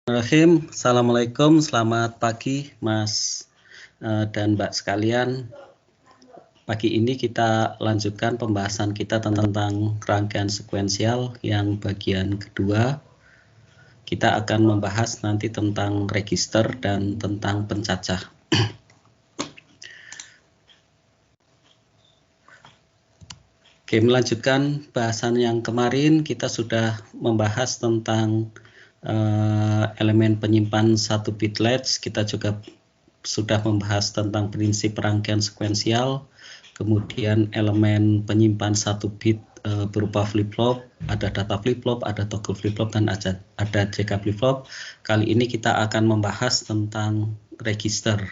Bismillahirrahmanirrahim. Assalamualaikum, selamat pagi Mas dan Mbak sekalian. Pagi ini kita lanjutkan pembahasan kita tentang rangkaian sekuensial yang bagian kedua. Kita akan membahas nanti tentang register dan tentang pencacah. Oke, melanjutkan bahasan yang kemarin kita sudah membahas tentang elemen penyimpan 1 bit latch. Kita juga sudah membahas tentang prinsip rangkaian sekuensial, kemudian elemen penyimpan 1 bit berupa flip-flop, ada data flip-flop, ada toggle flip-flop, dan ada JK flip-flop. Kali ini kita akan membahas tentang register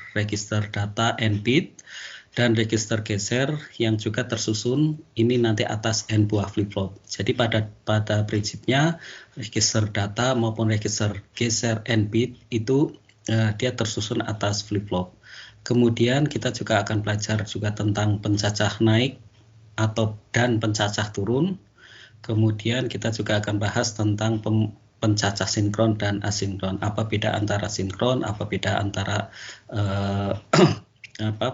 data n bit dan register geser yang juga tersusun ini nanti atas n buah flip-flop. Jadi pada prinsipnya register data maupun register geser n bit itu dia tersusun atas flip-flop. Kemudian kita juga akan belajar juga tentang pencacah naik dan pencacah turun. Kemudian kita juga akan bahas tentang pencacah sinkron dan asinkron. Apa beda antara sinkron, apa beda antara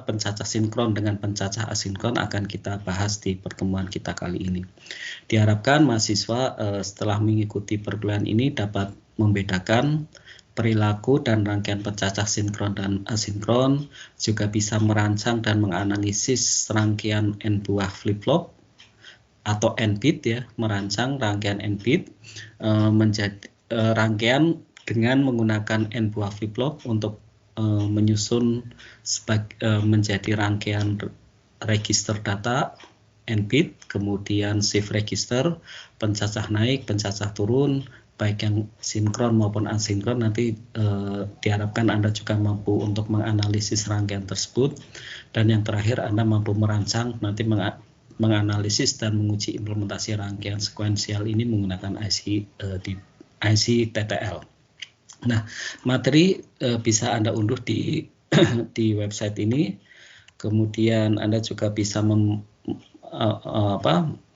pencacah sinkron dengan pencacah asinkron akan kita bahas di pertemuan kita kali ini. Diharapkan mahasiswa setelah mengikuti perkuliahan ini dapat membedakan perilaku dan rangkaian pencacah sinkron dan asinkron, juga bisa merancang dan menganalisis rangkaian n buah flip-flop atau n bit ya, merancang rangkaian n bit menjadi rangkaian dengan menggunakan n buah flip-flop untuk menyusun menjadi rangkaian register data n bit, kemudian shift register, pencacah naik, pencacah turun, baik yang sinkron maupun asinkron. Nanti diharapkan Anda juga mampu untuk menganalisis rangkaian tersebut, dan yang terakhir Anda mampu merancang nanti menganalisis dan menguji implementasi rangkaian sekuensial ini menggunakan IC TTL. Nah, materi bisa Anda unduh di website ini. Kemudian Anda juga bisa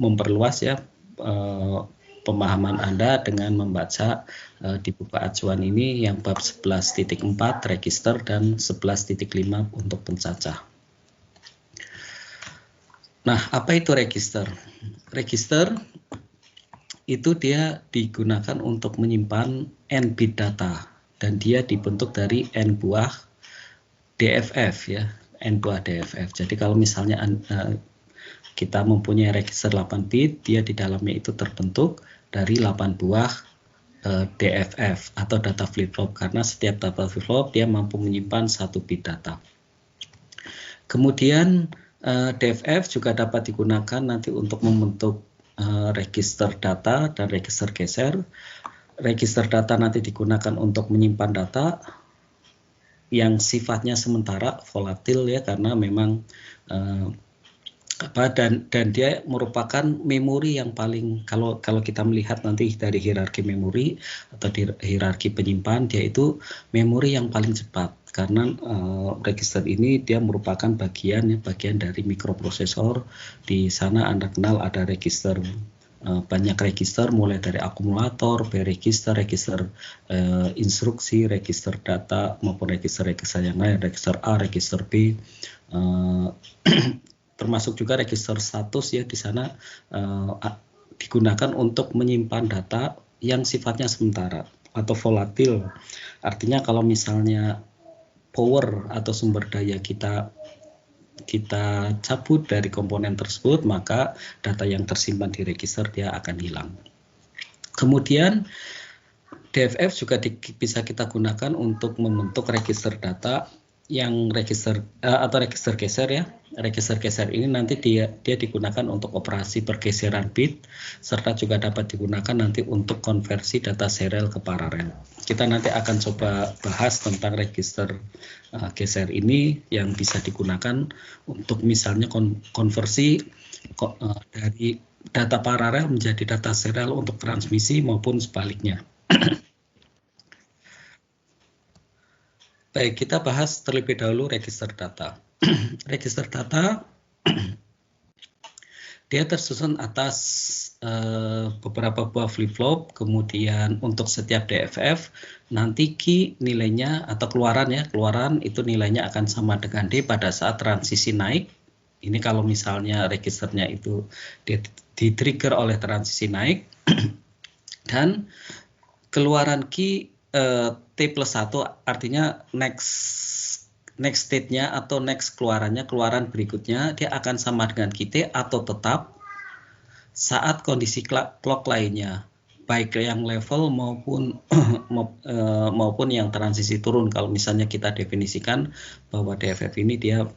memperluas ya pemahaman Anda dengan membaca di buku acuan ini yang bab 11.4 register dan 11.5 untuk pencacah. Nah, apa itu register? Register itu dia digunakan untuk menyimpan n bit data, dan dia dibentuk dari n buah DFF ya, n buah DFF. Jadi kalau misalnya kita mempunyai register 8 bit, dia di dalamnya itu terbentuk dari 8 buah DFF atau data flip-flop, karena setiap data flip-flop dia mampu menyimpan 1 bit data. Kemudian DFF juga dapat digunakan nanti untuk membentuk register data dan register geser. Register data nanti digunakan untuk menyimpan data yang sifatnya sementara, volatil ya, karena memang dan dia merupakan memori yang paling, kalau kita melihat nanti dari hierarki memori atau di hierarki penyimpan, dia itu memori yang paling cepat, karena register ini dia merupakan bagian dari mikroprosesor. Di sana Anda kenal ada register, banyak register mulai dari akumulator, register instruksi, register data maupun register yang lain, register A, register B, termasuk juga register status ya. Di sana digunakan untuk menyimpan data yang sifatnya sementara atau volatil. Artinya kalau misalnya power atau sumber daya kita cabut dari komponen tersebut, maka data yang tersimpan di register dia akan hilang. Kemudian DFF juga bisa kita gunakan untuk membentuk register data yang register geser ya. Register geser ini nanti dia digunakan untuk operasi pergeseran bit, serta juga dapat digunakan nanti untuk konversi data serial ke paralel. Kita nanti akan coba bahas tentang register geser ini yang bisa digunakan untuk misalnya konversi dari data paralel menjadi data serial untuk transmisi maupun sebaliknya. Baik, kita bahas terlebih dahulu register data. Register data Dia tersusun atas beberapa buah flip-flop, kemudian untuk setiap DFF nanti key nilainya atau keluaran itu nilainya akan sama dengan D pada saat transisi naik. Ini kalau misalnya registernya itu di-trigger oleh transisi naik dan keluaran key T+1 artinya next state-nya atau next keluaran berikutnya dia akan sama dengan key T atau tetap saat kondisi clock lainnya, baik yang level maupun yang transisi turun. Kalau misalnya kita definisikan bahwa DFF ini dia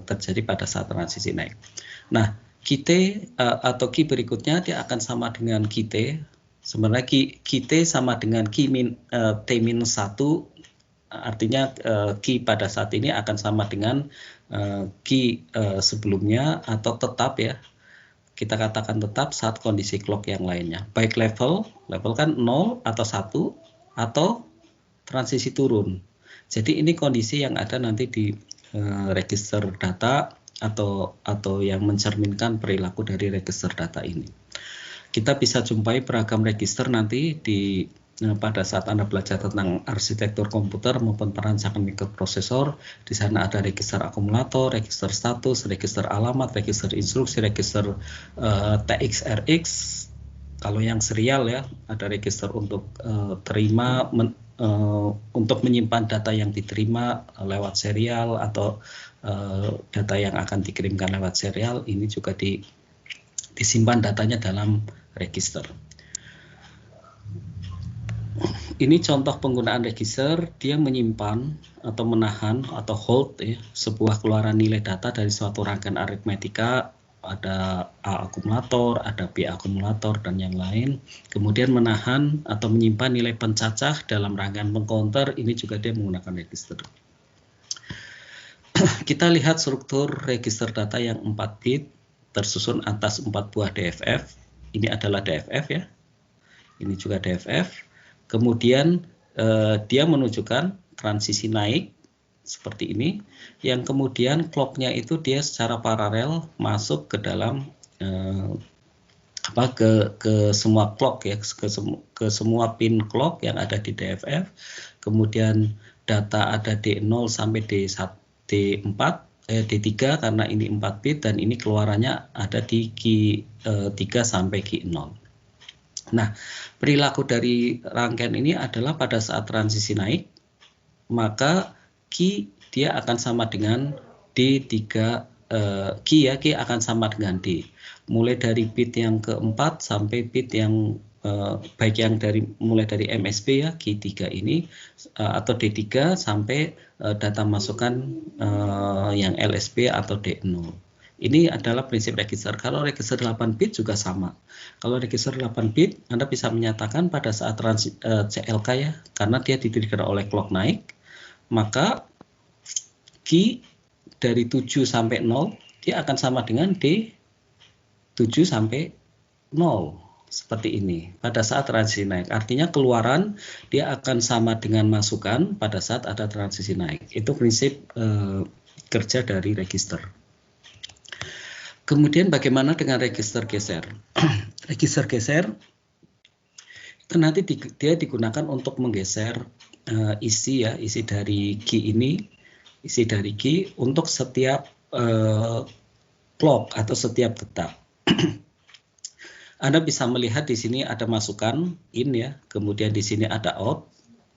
terjadi pada saat transisi naik. Nah, key T atau key berikutnya dia akan sama dengan key T. Sebenarnya key T sama dengan key T-1, artinya key pada saat ini akan sama dengan key sebelumnya atau tetap ya. Kita katakan tetap saat kondisi clock yang lainnya. Baik level kan 0 atau 1 atau transisi turun. Jadi ini kondisi yang ada nanti di register data atau yang mencerminkan perilaku dari register data ini. Kita bisa jumpai beragam register nanti pada saat Anda belajar tentang arsitektur komputer maupun perancangan mikroprosesor. Di sana ada register akumulator, register status, register alamat, register instruksi, register TXRX. Kalau yang serial ya, ada register untuk untuk menyimpan data yang diterima lewat serial atau data yang akan dikirimkan lewat serial. Ini juga disimpan datanya dalam register. Ini contoh penggunaan register, dia menyimpan atau menahan atau hold ya, sebuah keluaran nilai data dari suatu rangkaian aritmetika, ada A akumulator, ada B akumulator, dan yang lain. Kemudian menahan atau menyimpan nilai pencacah dalam rangkaian pengcounter, ini juga dia menggunakan register. Kita lihat struktur register data yang 4 bit, tersusun atas 4 buah DFF. Ini adalah DFF ya, ini juga DFF. Kemudian dia menunjukkan transisi naik seperti ini, yang kemudian clocknya itu dia secara paralel masuk ke dalam ke semua clock ya, ke semua pin clock yang ada di DFF. Kemudian data ada D0 sampai D4, D3 karena ini 4 bit, dan ini keluarannya ada di key 3 sampai key 0. Nah, perilaku dari rangkaian ini adalah pada saat transisi naik, maka key dia akan sama dengan D3, key akan sama dengan D. Mulai dari bit yang keempat sampai bit yang baik yang mulai dari MSB ya, key 3 ini, atau D3 sampai data masukan yang LSB atau D0. Ini adalah prinsip register. Kalau register 8 bit juga sama. Kalau register 8 bit, Anda bisa menyatakan pada saat CLK ya, karena dia di-trigger oleh clock naik, maka key dari 7 sampai 0, dia akan sama dengan D 7 sampai 0. Seperti ini, pada saat transisi naik. Artinya keluaran dia akan sama dengan masukan pada saat ada transisi naik. Itu prinsip kerja dari register. Kemudian bagaimana dengan register geser? Register geser itu nanti dia digunakan untuk menggeser isi dari key ini, isi dari key untuk setiap clock atau setiap detak. Anda bisa melihat di sini ada masukan in ya, kemudian di sini ada out.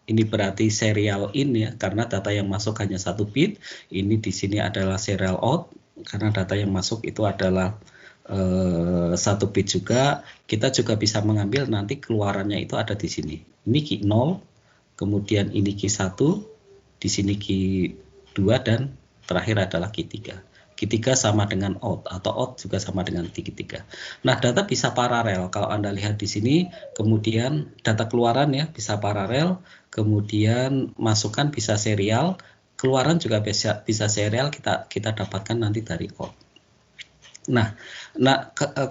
Ini berarti serial in ya, karena data yang masuk hanya 1 bit. Ini di sini adalah serial out, karena data yang masuk itu adalah 1 bit juga. Kita juga bisa mengambil nanti keluarannya itu ada di sini. Ini key 0, kemudian ini key 1, di sini key 2, dan terakhir adalah key 3. Key 3 sama dengan out, atau out juga sama dengan key 3. Nah, data bisa paralel. Kalau Anda lihat di sini, kemudian data keluaran ya bisa paralel, kemudian masukan bisa serial, keluaran juga bisa serial, kita dapatkan nanti dari out. Nah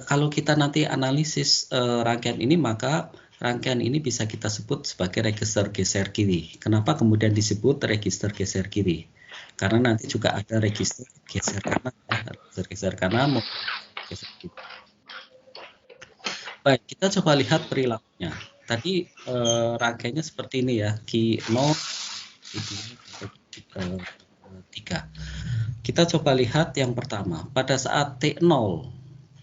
kalau kita nanti analisis rangkaian ini, maka rangkaian ini bisa kita sebut sebagai register geser kiri. Kenapa kemudian disebut register geser kiri? Karena nanti juga ada register geser kanan, register geser kanan maupun geser kiri. Baik, kita coba lihat perilakunya. Tadi rangkaiannya seperti ini ya, Q 0, Q 2, 3. Kita coba lihat yang pertama, pada saat T0,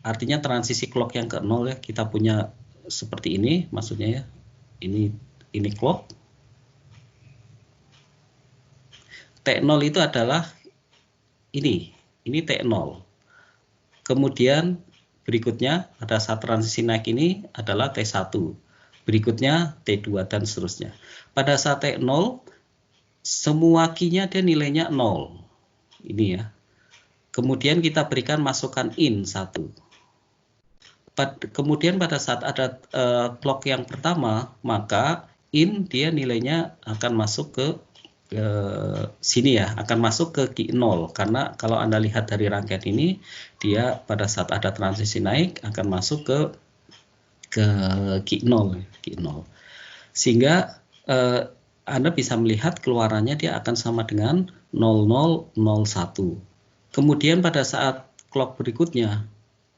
artinya transisi clock yang ke 0 ya, kita punya seperti ini, maksudnya ya, ini clock. T0 itu adalah ini T0. Kemudian berikutnya pada saat transisi naik ini adalah T1. Berikutnya T2 dan seterusnya. Pada saat T0 semua key-nya dia nilainya 0. Ini ya. Kemudian kita berikan masukan in 1. Kemudian pada saat ada clock yang pertama, maka in dia nilainya akan masuk ke sini ya, akan masuk ke Q 0, karena kalau Anda lihat dari rangkaian ini, dia pada saat ada transisi naik akan masuk ke Q 0, sehingga Anda bisa melihat keluarannya dia akan sama dengan 0001. Kemudian pada saat clock berikutnya,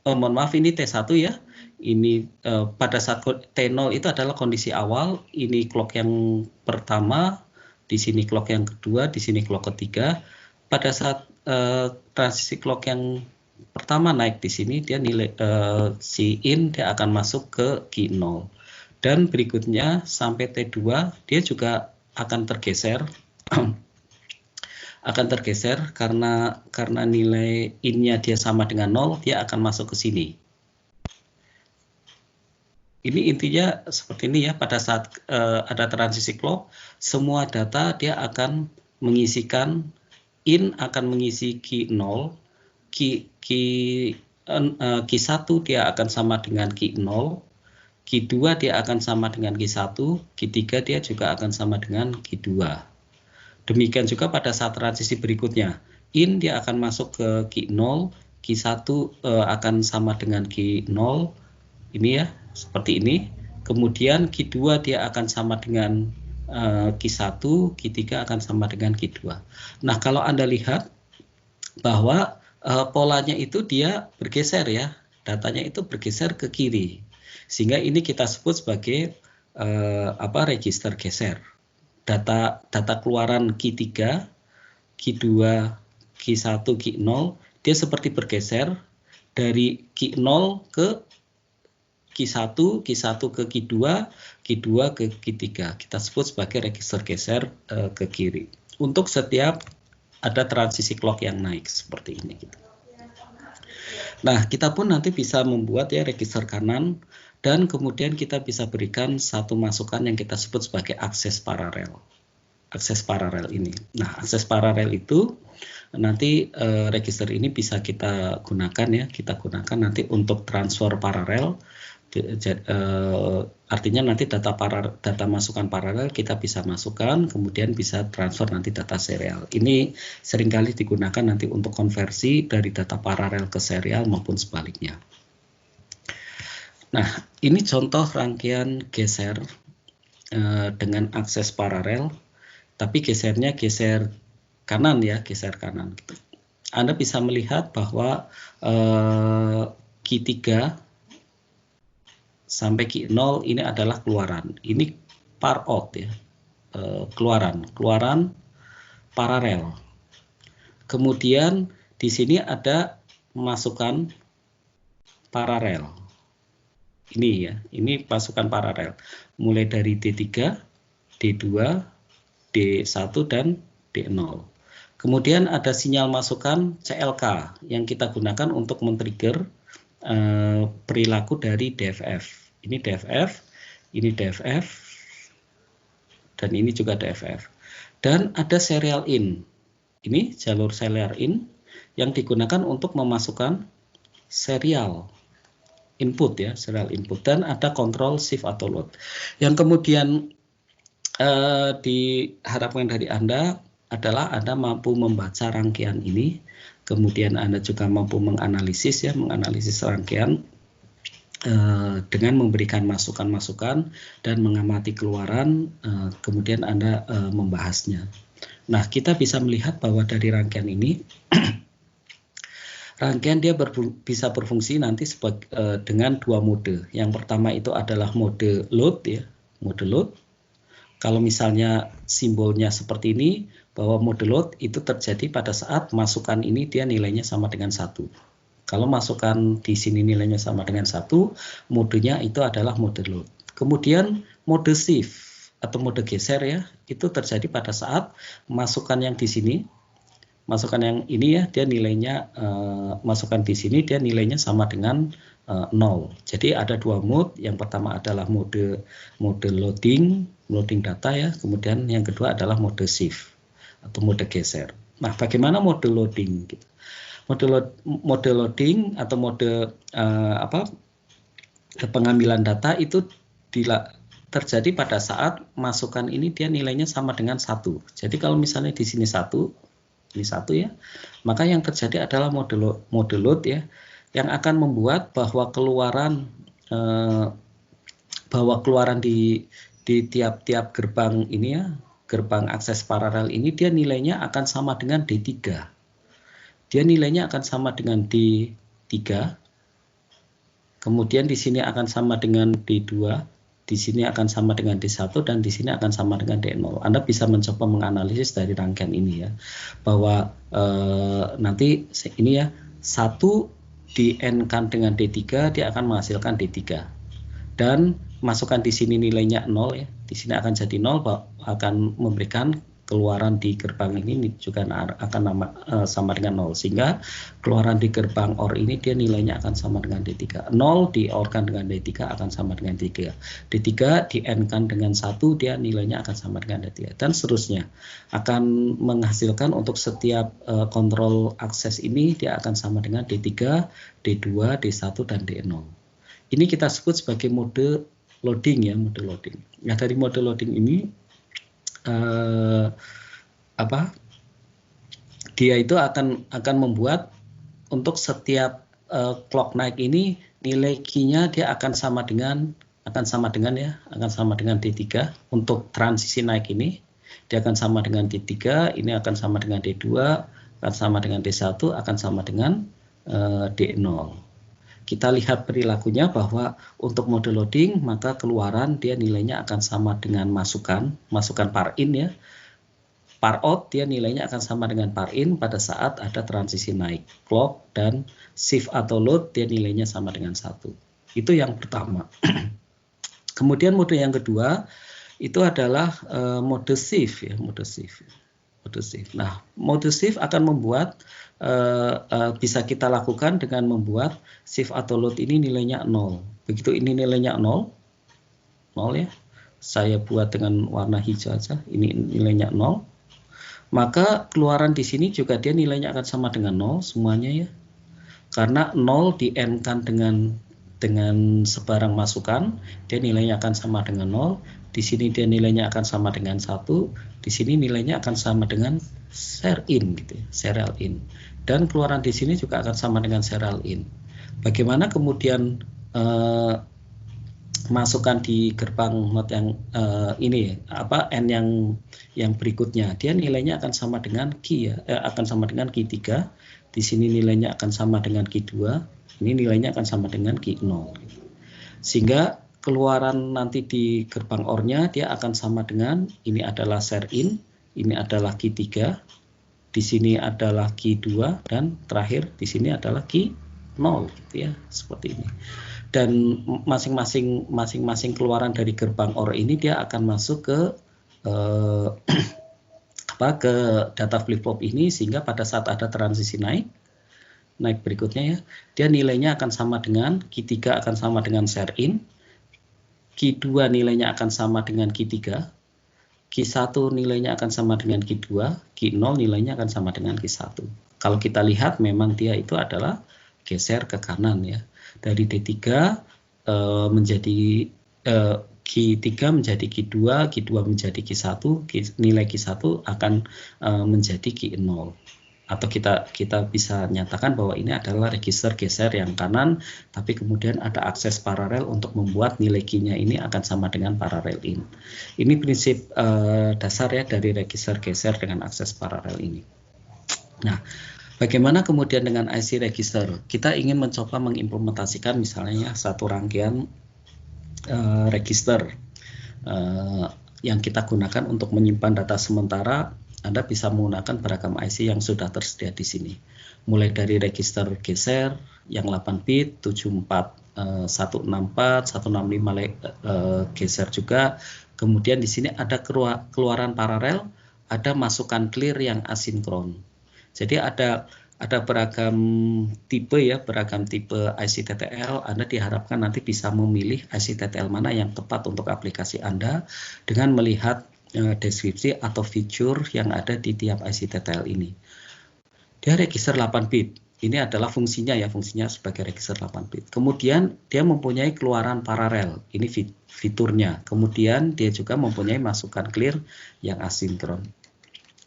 mohon maaf ini T1 ya, ini pada saat T0 itu adalah kondisi awal, ini clock yang pertama, di sini clock yang kedua, di sini clock ketiga. Pada saat transisi clock yang pertama naik di sini, dia nilai si in dia akan masuk ke Q0. Dan berikutnya sampai T2 dia juga akan tergeser karena nilai in-nya dia sama dengan 0, dia akan masuk ke sini. Ini intinya seperti ini ya, pada saat ada transisi clock, semua data dia akan mengisikan, in akan mengisi Q0, Q1 dia akan sama dengan Q0, Q2 dia akan sama dengan Q1, Q3 dia juga akan sama dengan Q2. Demikian juga pada saat transisi berikutnya, in dia akan masuk ke Q0, Q1 akan sama dengan Q0, ini ya, seperti ini. Kemudian Q2 dia akan sama dengan Q1, Q3 akan sama dengan Q2. Nah, kalau Anda lihat bahwa polanya itu dia bergeser ya, datanya itu bergeser ke kiri. Sehingga ini kita sebut sebagai register geser. Data keluaran Q3, Q2, Q1, Q0 dia seperti bergeser dari Q0 ke Q1, Q1 ke Q2, Q2 ke Q3. Kita sebut sebagai register geser ke kiri. Untuk setiap ada transisi clock yang naik seperti ini. Nah, kita pun nanti bisa membuat ya register kanan, dan kemudian kita bisa berikan satu masukan yang kita sebut sebagai akses paralel. Akses paralel ini. Nah, akses paralel itu nanti register ini bisa kita gunakan ya, nanti untuk transfer paralel. Artinya nanti data masukan paralel kita bisa masukkan, kemudian bisa transfer nanti data serial. Ini seringkali digunakan nanti untuk konversi dari data paralel ke serial maupun sebaliknya. Nah, ini contoh rangkaian geser dengan akses paralel, tapi gesernya geser kanan ya, geser kanan gitu. Anda bisa melihat bahwa Q3 sampai Q0 ini adalah keluaran. Ini par out ya, keluaran paralel. Kemudian di sini ada masukan paralel. Ini ya, ini pasukan paralel. Mulai dari D3, D2, D1 dan D0. Kemudian ada sinyal masukan CLK yang kita gunakan untuk men-trigger perilaku dari DFF. Ini DFF, ini DFF, dan ini juga DFF. Dan ada serial in. Ini jalur serial in yang digunakan untuk memasukkan serial input ya, serial input, dan ada kontrol shift atau load. Yang kemudian diharapkan dari Anda adalah Anda mampu membaca rangkaian ini, kemudian Anda juga mampu menganalisis rangkaian dengan memberikan masukan-masukan dan mengamati keluaran, kemudian Anda membahasnya. Nah, kita bisa melihat bahwa dari rangkaian ini rangkaian dia bisa berfungsi nanti dengan dua mode. Yang pertama itu adalah mode load ya, mode load. Kalau misalnya simbolnya seperti ini, bahwa mode load itu terjadi pada saat masukan ini dia nilainya sama dengan 1. Kalau masukan di sini nilainya sama dengan 1, modenya itu adalah mode load. Kemudian mode shift atau mode geser ya, itu terjadi pada saat masukan yang di sini, masukan yang ini ya, dia nilainya masukan di sini dia nilainya sama dengan 0. Jadi ada dua mode. Yang pertama adalah mode loading data ya. Kemudian yang kedua adalah mode shift atau mode geser. Nah, bagaimana mode loading? Mode loading atau mode pengambilan data itu terjadi pada saat masukan ini dia nilainya sama dengan 1. Jadi kalau misalnya di sini 1, ini 1 ya, maka yang terjadi adalah mode load ya, yang akan membuat bahwa keluaran di tiap-tiap gerbang ini ya, gerbang akses paralel ini dia nilainya akan sama dengan D3. Dia nilainya akan sama dengan D3. Kemudian di sini akan sama dengan D2, di sini akan sama dengan D1, dan di sini akan sama dengan D0. Anda bisa mencoba menganalisis dari rangkaian ini ya, bahwa nanti ini ya, 1 di N-kan dengan D3, dia akan menghasilkan D3. Dan masukkan di sini nilainya 0 ya, di sini akan jadi 0, akan memberikan keluaran di gerbang ini juga akan sama dengan 0, sehingga keluaran di gerbang OR ini dia nilainya akan sama dengan D3. 0 di-OR-kan dengan D3 akan sama dengan D3. D3 di-AND-kan dengan 1 dia nilainya akan sama dengan D3, dan seterusnya. Akan menghasilkan untuk setiap kontrol akses ini dia akan sama dengan D3, D2, D1, dan D0. Ini kita sebut sebagai mode loading ya, mode loading. Nah, dari mode loading ini dia itu akan membuat untuk setiap clock naik ini nilai key-nya dia akan sama dengan D3. Untuk transisi naik ini dia akan sama dengan D3, ini akan sama dengan D2, akan sama dengan D1, akan sama dengan D0. Kita lihat perilakunya bahwa untuk mode loading maka keluaran dia nilainya akan sama dengan masukan par in ya. Par out dia nilainya akan sama dengan par in pada saat ada transisi naik clock, dan shift atau load dia nilainya sama dengan 1. Itu yang pertama. Kemudian mode yang kedua itu adalah mode shift ya, mode shift. Nah, mode shift akan membuat bisa kita lakukan dengan membuat shift atau load ini nilainya 0. Begitu ini nilainya 0 ya. Saya buat dengan warna hijau aja. Ini nilainya 0. Maka keluaran di sini juga dia nilainya akan sama dengan 0 semuanya ya. Karena 0 di-AND-kan dengan sebarang masukan, dia nilainya akan sama dengan 0. Di sini dia nilainya akan sama dengan 1. Di sini nilainya akan sama dengan serial in gitu ya, serial in. Dan keluaran di sini juga akan sama dengan serial in. Bagaimana kemudian masukkan di gerbang not yang ini N yang berikutnya, dia nilainya akan sama dengan key ya, akan sama dengan key 3. Di sini nilainya akan sama dengan key 2. Ini nilainya akan sama dengan key 0. Sehingga keluaran nanti di gerbang OR-nya dia akan sama dengan ini adalah share in, ini adalah key 3, di sini adalah key 2, dan terakhir di sini adalah key 0 gitu ya, seperti ini. Dan masing-masing keluaran dari gerbang OR ini dia akan masuk ke ke data flip-flop ini, sehingga pada saat ada transisi naik berikutnya ya, dia nilainya akan sama dengan key 3 akan sama dengan share in, key 2 nilainya akan sama dengan key 3, key 1 nilainya akan sama dengan key 2, key 0 nilainya akan sama dengan key 1. Kalau kita lihat memang dia itu adalah geser ke kanan ya. Dari D3 menjadi key 3 menjadi key 2, key 2 menjadi key 1, nilai key 1 akan menjadi key 0. Atau kita bisa nyatakan bahwa ini adalah register geser yang kanan, tapi kemudian ada akses paralel untuk membuat nilai key-nya ini akan sama dengan paralel in. Ini prinsip dasar ya dari register geser dengan akses paralel ini. Nah, Bagaimana kemudian dengan IC register? Kita ingin mencoba mengimplementasikan misalnya satu rangkaian register yang kita gunakan untuk menyimpan data sementara. Anda bisa menggunakan beragam IC yang sudah tersedia di sini. Mulai dari register geser yang 8 bit, 74, 164, 165 geser juga. Kemudian di sini ada keluaran paralel, ada masukan clear yang asinkron. Jadi ada beragam tipe ya, beragam tipe IC TTL. Anda diharapkan nanti bisa memilih IC TTL mana yang tepat untuk aplikasi Anda dengan melihat deskripsi atau fitur yang ada di tiap IC TTL ini. Dia register 8 bit. Ini adalah fungsinya ya, fungsinya sebagai register 8 bit. Kemudian dia mempunyai keluaran paralel. Ini fiturnya. Kemudian dia juga mempunyai masukan clear yang asinkron.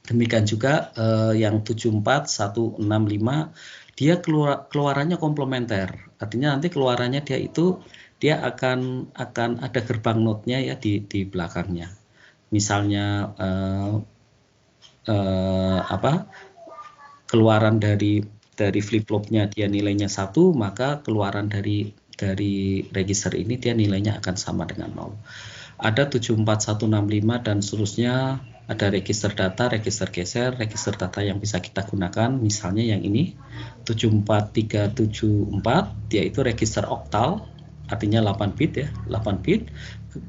Demikian juga yang 74165 dia keluarannya komplementer. Artinya nanti keluarannya dia akan ada gerbang node-nya ya di belakangnya. Misalnya keluaran dari flip-flopnya dia nilainya 1, maka keluaran dari register ini dia nilainya akan sama dengan 0. Ada 74165 dan seterusnya, ada register data, register geser, register data yang bisa kita gunakan, misalnya yang ini 74374, yaitu register oktal, artinya 8 bit ya, 8 bit,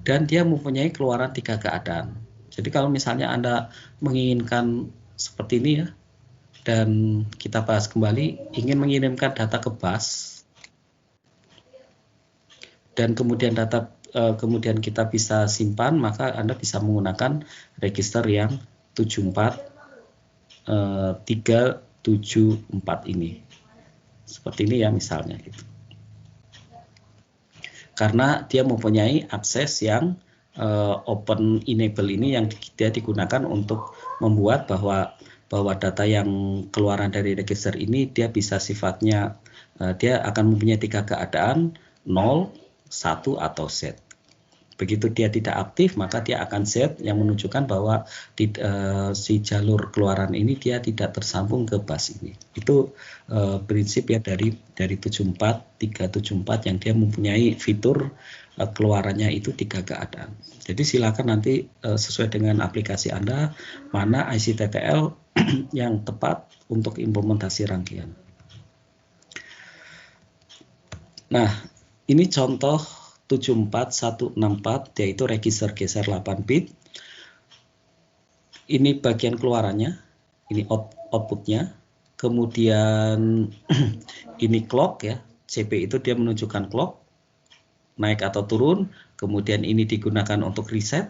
dan dia mempunyai keluaran 3 keadaan. Jadi kalau misalnya Anda menginginkan seperti ini ya, dan kita bahas kembali, ingin mengirimkan data ke bus, dan kemudian kemudian kita bisa simpan, maka Anda bisa menggunakan register yang 74374 ini. Seperti ini ya misalnya gitu. Karena dia mempunyai akses yang open enable ini yang dia digunakan untuk membuat bahwa data yang keluaran dari register ini dia bisa sifatnya dia akan mempunyai 3 keadaan, 0, 1 atau Z. Begitu dia tidak aktif, maka dia akan Z yang menunjukkan bahwa si jalur keluaran ini dia tidak tersambung ke bus ini. Itu prinsip ya dari 74374 yang dia mempunyai fitur keluarannya itu 3 keadaan. Jadi silakan nanti sesuai dengan aplikasi Anda mana IC TTL yang tepat untuk implementasi rangkaian. Nah, ini contoh 74164 yaitu register geser 8 bit. Ini bagian keluarannya, ini outputnya. Kemudian ini clock ya, CP itu dia menunjukkan clock naik atau turun. Kemudian ini digunakan untuk reset.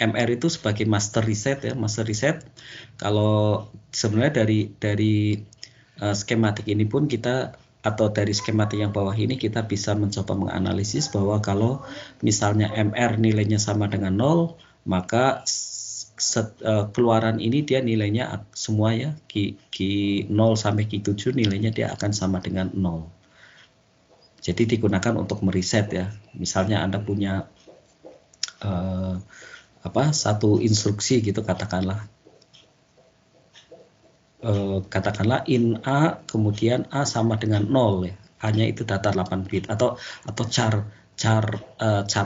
MR itu sebagai master reset ya, master reset. Kalau sebenarnya dari skematik ini pun kita, atau dari skematik yang bawah ini kita bisa mencoba menganalisis bahwa kalau misalnya MR nilainya sama dengan 0, maka keluaran ini dia nilainya semua ya, Q0 sampai Q7 nilainya dia akan sama dengan 0. Jadi digunakan untuk mereset ya. Misalnya Anda punya satu instruksi gitu, katakanlah in A, kemudian A sama dengan 0 ya, A-nya itu data 8 bit, atau char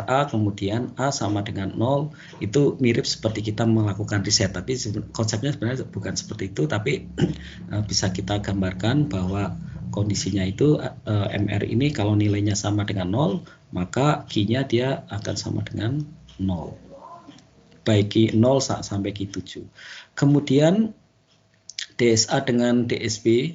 A kemudian A sama dengan 0, itu mirip seperti kita melakukan reset, tapi konsepnya sebenarnya bukan seperti itu, tapi bisa kita gambarkan bahwa kondisinya itu MR ini kalau nilainya sama dengan 0, maka Q-nya dia akan sama dengan 0. Baik Q0 sampai Q7. Kemudian DSA dengan DSB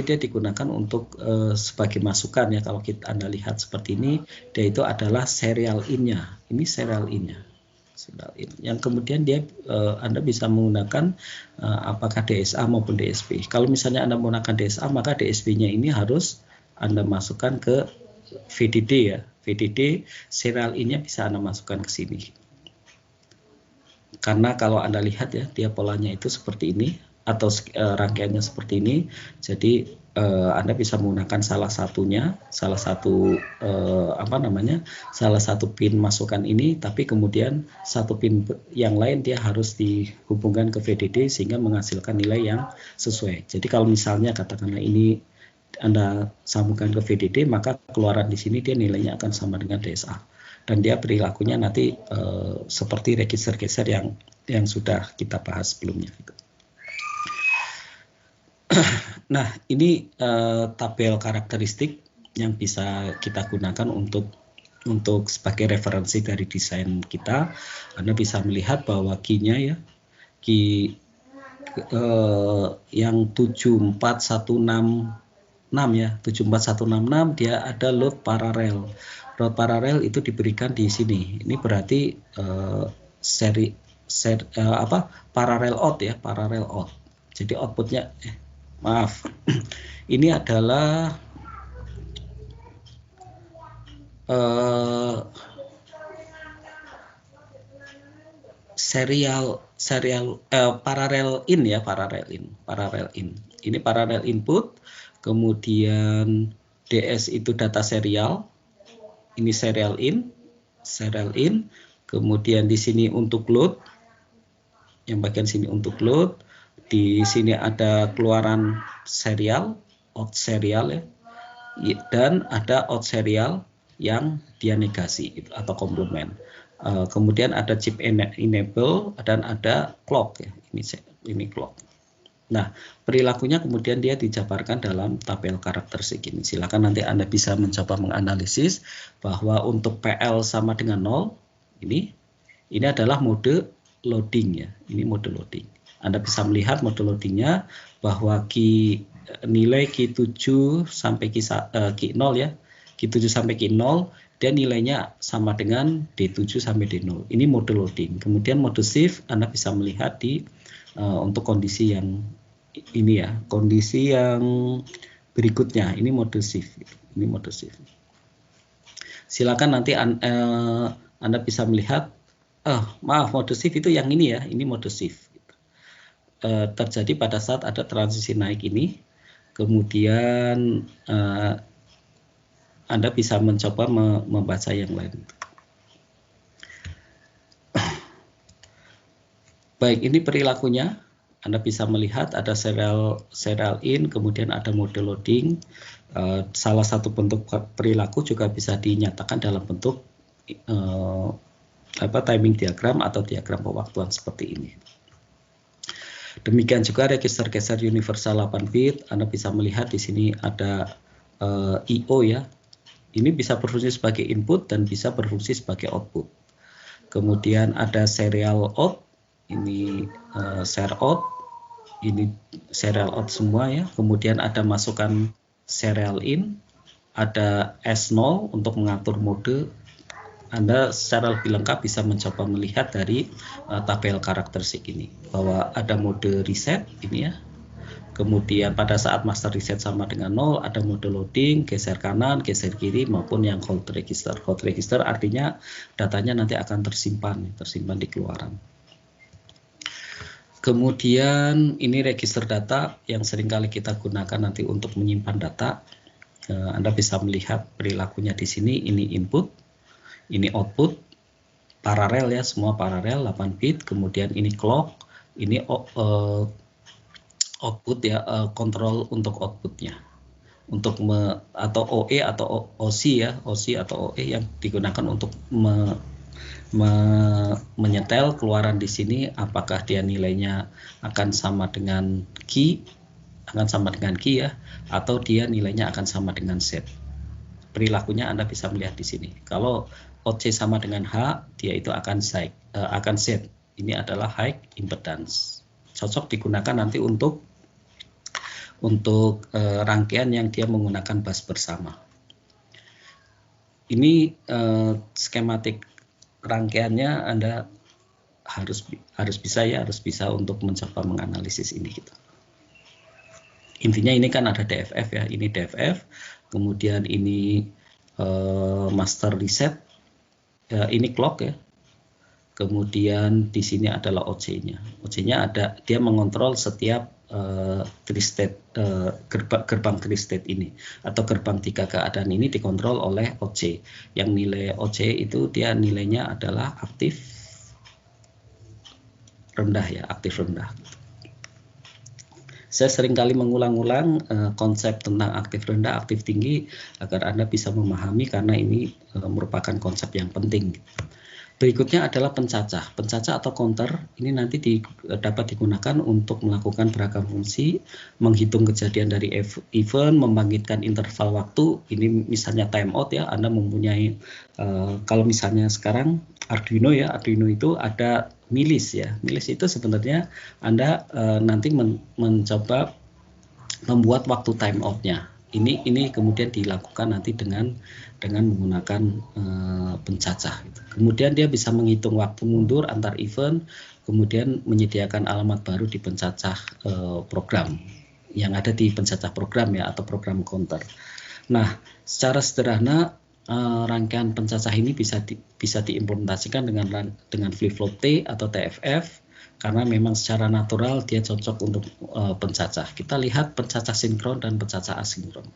dia digunakan untuk sebagai masukan ya. Kalau Anda lihat seperti ini, dia itu adalah serial in-nya. Ini serial in-nya. Yang kemudian Anda bisa menggunakan apakah DSA maupun DSB. Kalau misalnya Anda menggunakan DSA, maka DSB-nya ini harus Anda masukkan ke VDD ya. VDD serial in-nya bisa Anda masukkan ke sini. Karena kalau Anda lihat ya, dia polanya itu seperti ini. atau rangkaiannya seperti ini. Jadi Anda bisa menggunakan salah satu pin masukan ini, tapi kemudian satu pin yang lain dia harus dihubungkan ke VDD sehingga menghasilkan nilai yang sesuai. Jadi kalau misalnya katakanlah ini Anda sambungkan ke VDD, maka keluaran di sini dia nilainya akan sama dengan DSA. Dan dia perilakunya nanti seperti register-register yang sudah kita bahas sebelumnya. Nah, ini tabel karakteristik yang bisa kita gunakan untuk sebagai referensi dari desain kita. Anda bisa melihat bahwa key-nya ya, key yang 74166 ya, 74166 dia ada load paralel. Load paralel itu diberikan di sini. Ini berarti parallel out ya, parallel out. Jadi outputnya maaf, ini adalah parallel in ya, parallel in. Ini parallel input, kemudian DS itu data serial, ini serial in, kemudian di sini untuk load, yang bagian sini untuk load. Di sini ada keluaran serial, out serial ya, dan ada out serial yang dia negasi gitu, atau komplement. Kemudian ada chip enable dan ada clock ya, ini clock. Nah, perilakunya kemudian dia dijabarkan dalam tabel karakteristik ini. Silakan nanti Anda bisa mencoba menganalisis bahwa untuk PL sama dengan 0, ini adalah mode loading ya, ini mode loading. Anda bisa melihat mode loadingnya bahwa nilai Q7 sampai Q0 ya, Q7 sampai Q0 dan nilainya sama dengan D7 sampai D0. Ini mode loading. Kemudian mode shift Anda bisa melihat di untuk kondisi yang ini ya, kondisi yang berikutnya. Ini mode shift. Ini mode shift. Silakan nanti Anda bisa melihat, mode shift itu yang ini ya, ini mode shift. Terjadi pada saat ada transisi naik ini, kemudian Anda bisa mencoba membaca yang lain. Baik, ini perilakunya. Anda bisa melihat ada serial in, kemudian ada mode loading. Salah satu bentuk perilaku juga bisa dinyatakan dalam bentuk timing diagram atau diagram pewaktuan seperti ini. Demikian juga register-register universal 8 bit, Anda bisa melihat di sini ada I/O ya. Ini bisa berfungsi sebagai input dan bisa berfungsi sebagai output. Kemudian ada serial out, ini serial out, ini serial out semua ya. Kemudian ada masukan serial in, ada S0 untuk mengatur mode. Anda secara lebih lengkap bisa mencoba melihat dari tabel karakteristik ini bahwa ada mode reset ini ya. Kemudian pada saat master reset sama dengan 0 ada mode loading, geser kanan, geser kiri maupun yang hold register. Hold register artinya datanya nanti akan tersimpan di keluaran. Kemudian ini register data yang seringkali kita gunakan nanti untuk menyimpan data. Anda bisa melihat perilakunya di sini, ini input. Ini output, paralel ya, semua paralel 8 bit, kemudian ini clock, ini output ya, kontrol untuk outputnya. Untuk atau OE atau OC ya, OC atau OE yang digunakan untuk menyetel keluaran di sini apakah dia nilainya akan sama dengan key ya, atau dia nilainya akan sama dengan set. Perilakunya Anda bisa melihat di sini. Kalau OC sama dengan H, dia itu akan set. Ini adalah high impedance. Cocok digunakan nanti untuk rangkaian yang dia menggunakan bus bersama. Ini skematik rangkaiannya Anda harus bisa untuk mencoba menganalisis ini gitu. Intinya ini kan ada DFF ya, ini DFF, kemudian ini master reset, ini clock ya, Kemudian di sini adalah OC-nya. OC-nya ada, dia mengontrol setiap gerbang tri-state ini atau gerbang 3 keadaan ini dikontrol oleh OC. Yang nilai OC itu dia nilainya adalah aktif rendah ya, aktif rendah. Saya seringkali mengulang-ulang konsep tentang aktif rendah, aktif tinggi agar Anda bisa memahami karena ini merupakan konsep yang penting. Berikutnya adalah pencacah. Pencacah atau counter ini nanti dapat digunakan untuk melakukan beragam fungsi, menghitung kejadian dari event, membangkitkan interval waktu. Ini misalnya timeout ya, Anda mempunyai kalau misalnya sekarang Arduino ya, Arduino itu ada milis ya. Milis itu sebenarnya Anda nanti mencoba membuat waktu timeoutnya. Ini kemudian dilakukan nanti dengan menggunakan pencacah. Kemudian dia bisa menghitung waktu mundur antar event, kemudian menyediakan alamat baru di pencacah program yang ada di pencacah program ya, atau program counter. Nah, secara sederhana rangkaian pencacah ini bisa diimplementasikan dengan flip-flop T atau TFF. Karena memang secara natural dia cocok untuk pencacah. Kita lihat pencacah sinkron dan pencacah asinkron.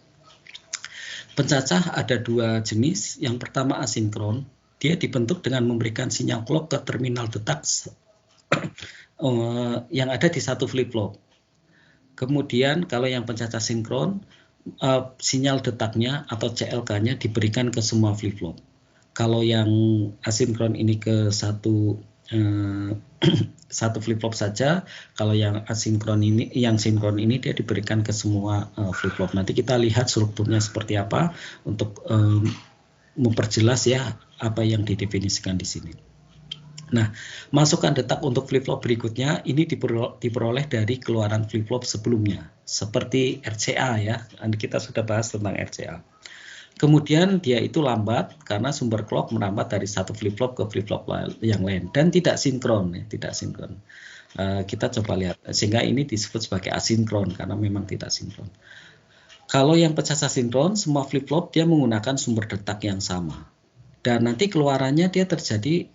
Pencacah ada dua jenis. Yang pertama asinkron, dia dibentuk dengan memberikan sinyal clock ke terminal detak yang ada di satu flip-flop. Kemudian kalau yang pencacah sinkron, sinyal detaknya atau CLK-nya diberikan ke semua flip-flop. Kalau yang asinkron ini ke satu flip-flop saja. Kalau yang asinkron ini, yang sinkron ini dia diberikan ke semua flip-flop. Nanti kita lihat strukturnya seperti apa untuk memperjelas ya apa yang didefinisikan di sini. Nah, masukan detak untuk flip-flop berikutnya ini diperoleh dari keluaran flip-flop sebelumnya, seperti RCA ya. Kita sudah bahas tentang RCA. Kemudian dia itu lambat karena sumber clock merambat dari satu flip-flop ke flip-flop yang lain dan tidak sinkron ya, tidak sinkron. Kita coba lihat, sehingga ini disebut sebagai asinkron karena memang tidak sinkron. Kalau yang pencacah sinkron, semua flip-flop dia menggunakan sumber detak yang sama dan nanti keluarannya dia terjadi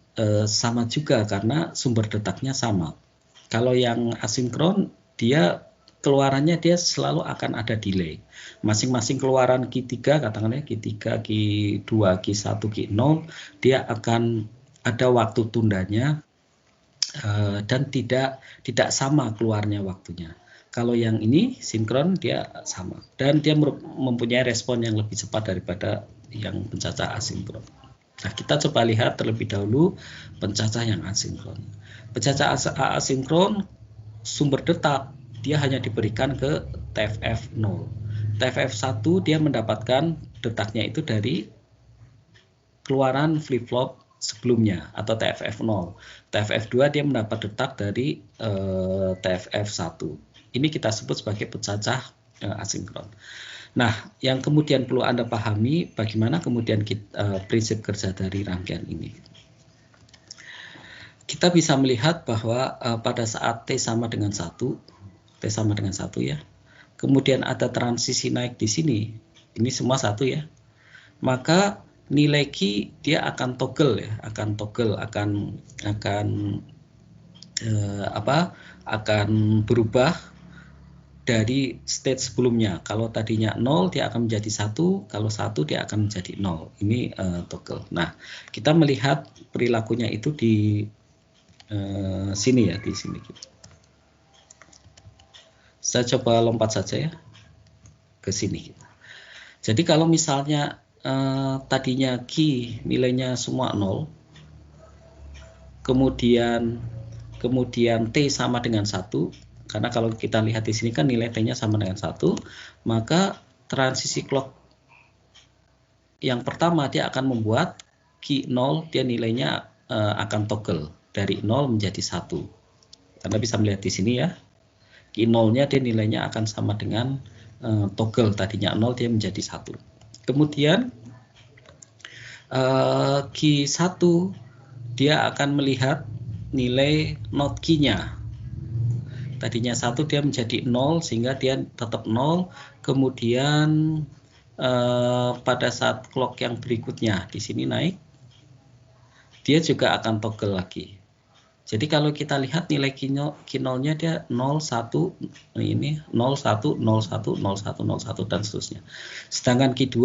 sama juga karena sumber detaknya sama. Kalau yang asinkron dia keluarannya dia selalu akan ada delay. Masing-masing keluaran Q3 katakanlah Q3, Q2, Q1, Q0 dia akan ada waktu tundanya dan tidak sama keluarnya waktunya. Kalau yang ini sinkron dia sama dan dia mempunyai respon yang lebih cepat daripada yang pencacah asinkron. Nah, kita coba lihat terlebih dahulu pencacah yang asinkron. Pencacah asinkron sumber detak dia hanya diberikan ke TFF 0. TFF 1 dia mendapatkan detaknya itu dari keluaran flip-flop sebelumnya atau TFF 0. TFF 2 dia mendapat detak dari TFF 1. Ini kita sebut sebagai pencacah asinkron. Nah, yang kemudian perlu Anda pahami bagaimana kemudian prinsip kerja dari rangkaian ini. Kita bisa melihat bahwa pada saat T sama dengan 1, T sama dengan 1 ya. Kemudian ada transisi naik di sini. Ini semua 1 ya. Maka nilai Q dia akan toggle ya, akan berubah dari state sebelumnya. Kalau tadinya 0 dia akan menjadi 1, kalau 1 dia akan menjadi 0. Ini toggle. Nah, kita melihat perilakunya itu di sini ya, di sini gitu. Saya coba lompat saja ya ke sini. Jadi kalau misalnya tadinya Q nilainya semua 0, kemudian T sama dengan 1, karena kalau kita lihat di sini kan nilai T-nya sama dengan 1, maka transisi clock yang pertama dia akan membuat Q0 dia nilainya akan toggle dari 0 menjadi 1. Anda bisa melihat di sini ya. Q0-nya dia nilainya akan sama dengan toggle, tadinya 0 dia menjadi 1. Kemudian Q1 dia akan melihat nilai not Q-nya. Tadinya 1 dia menjadi 0 sehingga dia tetap 0. Kemudian pada saat clock yang berikutnya di sini naik, dia juga akan toggle lagi. Jadi kalau kita lihat nilai Q0-nya dia 0, 1, ini 0, 1, 0, 1, 0, 1, 0, 1, dan seterusnya. Sedangkan Q2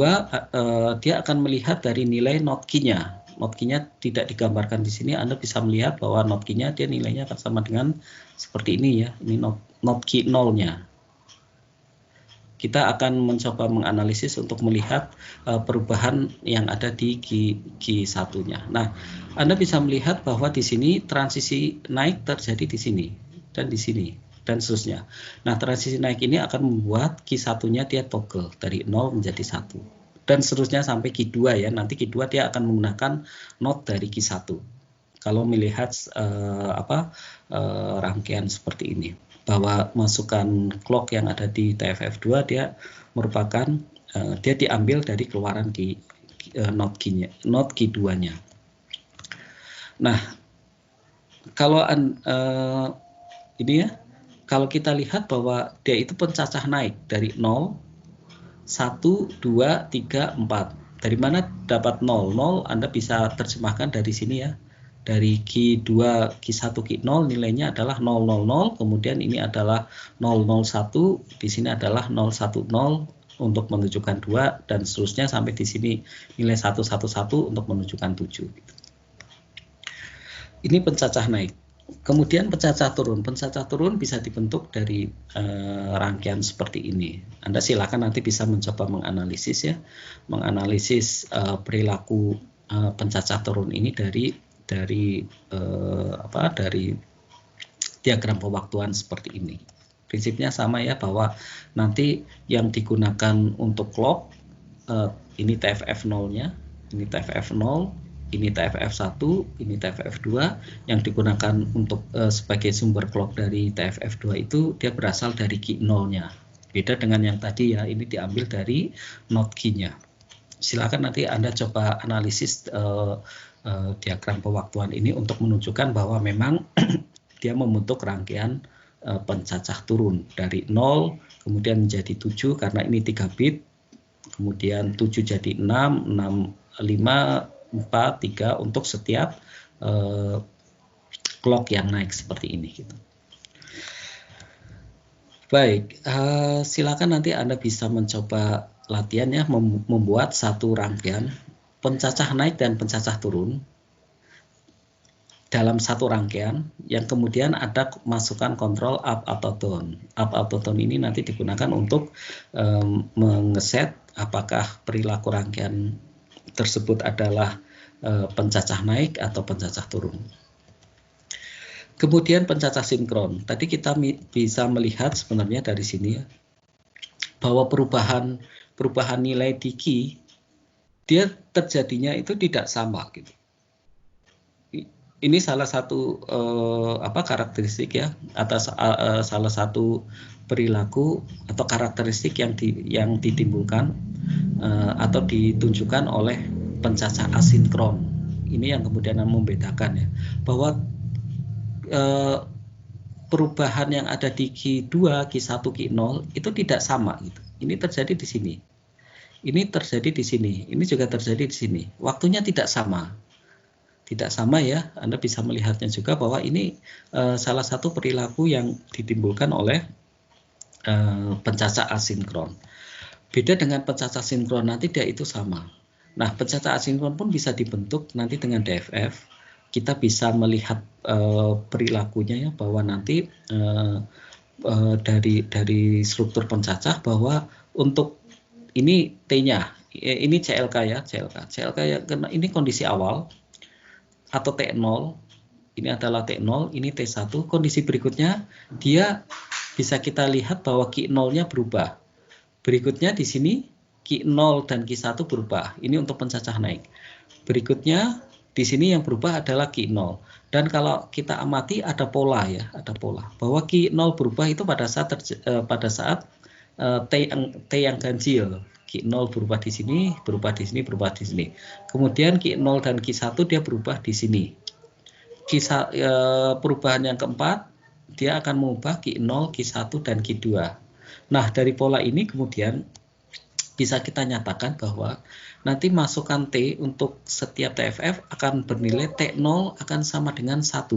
dia akan melihat dari nilai not key-nya. Not key-nya tidak digambarkan di sini, Anda bisa melihat bahwa not key-nya dia nilainya akan sama dengan seperti ini ya. Ini not key 0-nya. Kita akan mencoba menganalisis untuk melihat perubahan yang ada di Q1-nya. Nah, Anda bisa melihat bahwa di sini transisi naik terjadi di sini dan di sini dan seterusnya. Nah, transisi naik ini akan membuat Q1-nya dia toggle dari 0 menjadi 1 dan seterusnya sampai Q2 ya. Nanti Q2 dia akan menggunakan not dari Q1. Kalau melihat rangkaian seperti ini, bahwa masukan clock yang ada di TFF2 dia merupakan dia diambil dari keluaran di not key 2-nya. Nah, kalau ini ya, kalau kita lihat bahwa dia itu pencacah naik dari 0, 1, 2, 3, 4. Dari mana dapat 0? 0 Anda bisa terjemahkan dari sini ya. Dari Q2, Q1, Q0 nilainya adalah 000, kemudian ini adalah 001, di sini adalah 010 untuk menunjukkan 2 dan seterusnya sampai di sini nilai 111 untuk menunjukkan 7. Ini pencacah naik. Kemudian pencacah turun. Pencacah turun bisa dibentuk dari rangkaian seperti ini. Anda silakan nanti bisa mencoba menganalisis ya, menganalisis perilaku pencacah turun ini dari diagram pewaktuan seperti ini. Prinsipnya sama ya, bahwa nanti yang digunakan untuk clock ini TFF 0-nya, ini TFF 0, ini TFF1, ini TFF2. Yang digunakan untuk sebagai sumber clock dari TFF2 itu dia berasal dari Q0-nya. Beda dengan yang tadi ya, ini diambil dari not key-nya. Silakan nanti Anda coba analisis diagram pewaktuan ini untuk menunjukkan bahwa memang dia membentuk rangkaian pencacah turun dari 0 kemudian menjadi 7 karena ini 3 bit, kemudian 7 jadi 6, 5, 4, 3 untuk setiap clock yang naik seperti ini gitu. Baik, silakan nanti Anda bisa mencoba latihan ya, membuat satu rangkaian pencacah naik dan pencacah turun dalam satu rangkaian yang kemudian ada masukan kontrol up atau down. Up atau down ini nanti digunakan untuk mengeset apakah perilaku rangkaian tersebut adalah pencacah naik atau pencacah turun. Kemudian pencacah sinkron. Tadi kita bisa melihat sebenarnya dari sini ya, bahwa perubahan nilai di key dia terjadinya itu tidak sama gitu. Ini salah satu karakteristik ya, atas salah satu perilaku atau karakteristik yang ditimbulkan atau ditunjukkan oleh pencacah asinkron. Ini yang kemudian membedakan ya, bahwa perubahan yang ada di Q2, Q1, Q0 itu tidak sama gitu. Ini terjadi di sini. Ini terjadi di sini, ini juga terjadi di sini. Waktunya tidak sama. Tidak sama ya, Anda bisa melihatnya juga bahwa ini salah satu perilaku yang ditimbulkan oleh pencacah asinkron. Beda dengan pencacah sinkron, nanti dia itu sama. Nah, pencacah asinkron pun bisa dibentuk nanti dengan DFF. Kita bisa melihat perilakunya ya, bahwa nanti dari struktur pencacah bahwa untuk ini T-nya, ini CLK ya, CLK ya, karena ini kondisi awal atau T0, ini adalah T0, ini T1. Kondisi berikutnya dia bisa kita lihat bahwa Q0-nya berubah. Berikutnya di sini Q0 dan Q1 berubah. Ini untuk pencacah naik. Berikutnya di sini yang berubah adalah Q0. Dan kalau kita amati ada pola ya, ada pola bahwa Q0 berubah itu pada saat T yang ganjil. Q0 berubah di sini, berubah di sini, berubah di sini. Kemudian Q0 dan Q1 dia berubah di sini. Perubahan yang keempat, dia akan mengubah Q0, Q1, dan Q2. Nah, dari pola ini kemudian bisa kita nyatakan bahwa nanti masukan T untuk setiap TFF akan bernilai T0 akan sama dengan 1.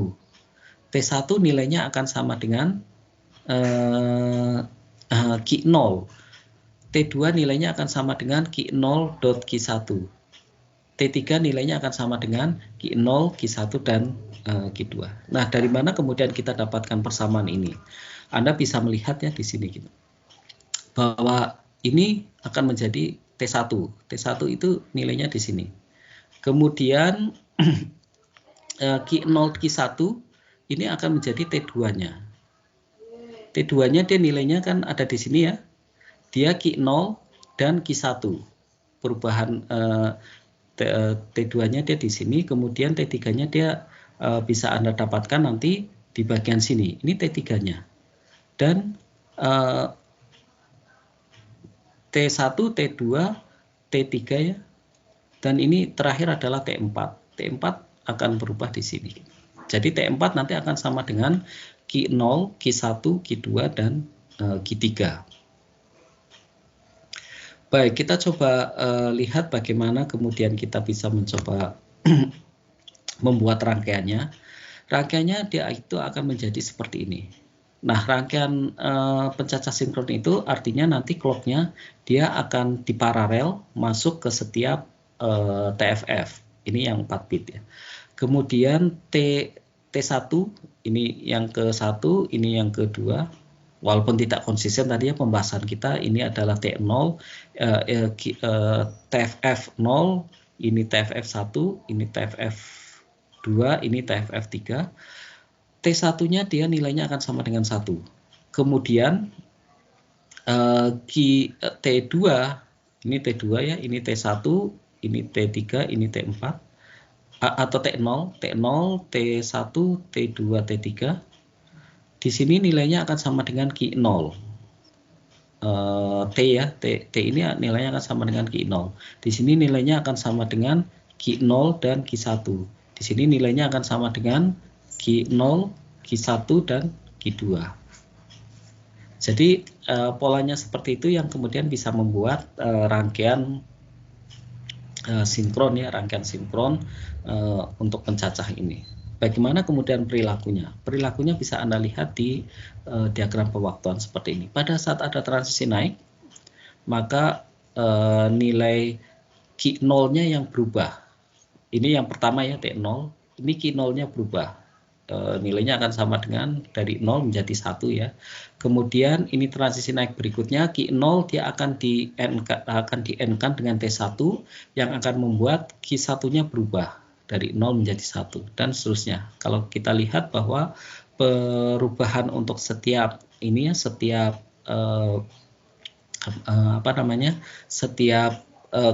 T1 nilainya akan sama dengan Q0. T2 nilainya akan sama dengan Q0.Q1. T3 nilainya akan sama dengan Q0, Q1, dan Q2. Nah, dari mana kemudian kita dapatkan persamaan ini? Anda bisa melihat ya di sini gitu, bahwa ini akan menjadi T1. T1 itu nilainya di sini. Kemudian Q0, Q1 ini akan menjadi T2-nya. T2-nya dia nilainya kan ada di sini ya. Dia Q0 dan Q1. Perubahan T2-nya dia di sini, kemudian T3-nya dia bisa Anda dapatkan nanti di bagian sini. Ini T3-nya. Dan T1, T2, T3 ya. Dan ini terakhir adalah T4. T4 akan berubah di sini. Jadi T4 nanti akan sama dengan Q0, Q1, Q2, dan Q3. Baik, kita coba lihat bagaimana kemudian kita bisa mencoba membuat rangkaiannya. Rangkaiannya dia itu akan menjadi seperti ini. Nah, rangkaian pencacah sinkron itu artinya nanti clocknya dia akan diparalel masuk ke setiap TFF. Ini yang 4 bit ya. Kemudian T1 ini yang ke-1, ini yang kedua. Walaupun tidak konsisten tadi ya pembahasan kita, ini adalah T0, TFF 0, ini TFF 1, ini TFF 2, ini TFF 3. T1-nya dia nilainya akan sama dengan 1. Kemudian T2, ini T2 ya, ini T1, ini T3, ini T4, atau T0, T1, T2, T3. Di sini nilainya akan sama dengan Q0. T ya, T ini nilainya akan sama dengan Q0. Di sini nilainya akan sama dengan Q0 dan Q1. Di sini nilainya akan sama dengan Q0, Q1, dan Q2. Jadi polanya seperti itu yang kemudian bisa membuat rangkaian sinkron ya, rangkaian sinkron untuk pencacah ini. Bagaimana kemudian perilakunya? Perilakunya bisa Anda lihat di diagram pewaktuan seperti ini. Pada saat ada transisi naik, maka nilai Q0-nya yang berubah. Ini yang pertama ya, T0. Ini Q0-nya berubah. Nilainya akan sama dengan dari 0 menjadi 1 ya. Kemudian ini transisi naik berikutnya, Q0 dia akan di-N-kan dengan T1 yang akan membuat Q1-nya berubah dari 0 menjadi 1 dan seterusnya. Kalau kita lihat bahwa perubahan untuk setiap ini ya, setiap setiap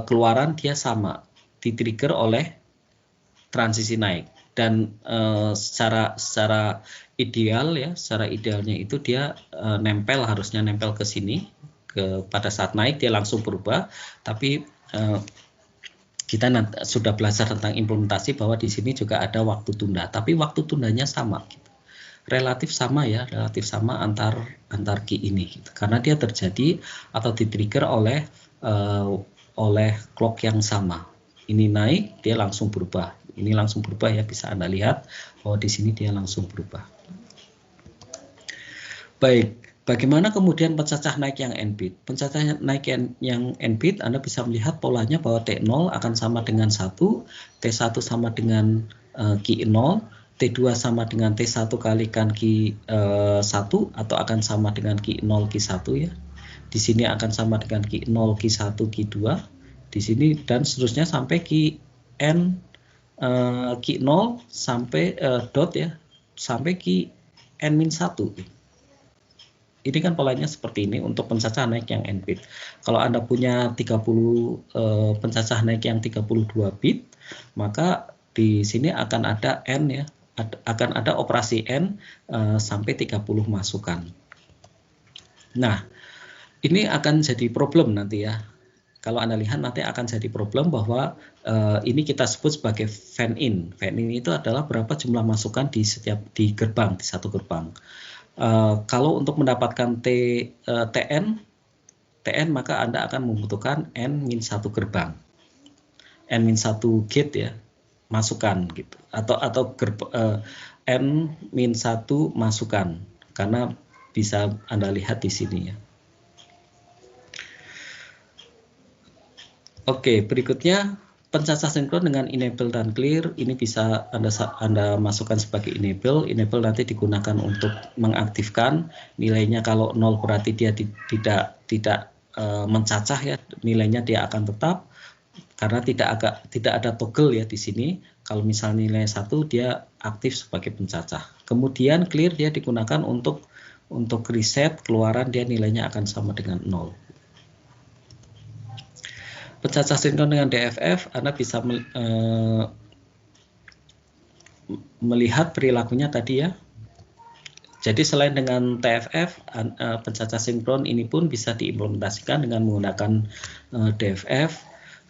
keluaran dia sama, di-trigger oleh transisi naik. Dan secara ideal ya, secara idealnya itu dia harusnya nempel ke sini, pada saat naik dia langsung berubah, tapi kita sudah belajar tentang implementasi bahwa di sini juga ada waktu tunda, tapi waktu tundanya sama, gitu. Relatif sama ya, relatif sama antar key ini, gitu. Karena dia terjadi atau di-trigger oleh clock yang sama. Ini naik, dia langsung berubah. Ini langsung berubah ya, bisa Anda lihat bahwa di sini dia langsung berubah. Baik. Bagaimana kemudian pencacah naik yang n-bit? Pencacah naik yang n-bit Anda bisa melihat polanya bahwa T0 akan sama dengan 1, T1 sama dengan Q0, T2 sama dengan T1 kalikan Q1 atau akan sama dengan Q0 Q1 ya. Di sini akan sama dengan Q0 Q1 Q2, di sini dan seterusnya sampai Qn Q0 sampai dot ya, sampai Qn-1. Ini kan polanya seperti ini untuk pencacah naik yang n-bit. Kalau Anda punya 30 pencacah naik yang 32 bit, maka di sini akan ada n ya, akan ada operasi n sampai 30 masukan. Nah, ini akan jadi problem nanti ya. Kalau Anda lihat nanti akan jadi problem bahwa ini kita sebut sebagai fan in. Fan in itu adalah berapa jumlah masukan di gerbang, di satu gerbang. Kalau untuk mendapatkan Tn TN, maka Anda akan membutuhkan N-1 gerbang. N-1 gate ya, masukan gitu. Atau N-1 masukan. Karena bisa Anda lihat di sini ya. Oke, berikutnya pencacah sinkron dengan enable dan clear. Ini bisa Anda masukkan sebagai enable. Enable nanti digunakan untuk mengaktifkan nilainya. Kalau 0 berarti dia tidak mencacah ya, nilainya dia akan tetap karena tidak ada toggle ya di sini. Kalau misalnya nilai 1 dia aktif sebagai pencacah. Kemudian clear dia digunakan untuk reset keluaran, dia nilainya akan sama dengan 0. Pencacah sinkron dengan DFF, Anda bisa melihat perilakunya tadi ya. Jadi selain dengan TFF, pencacah sinkron ini pun bisa diimplementasikan dengan menggunakan DFF.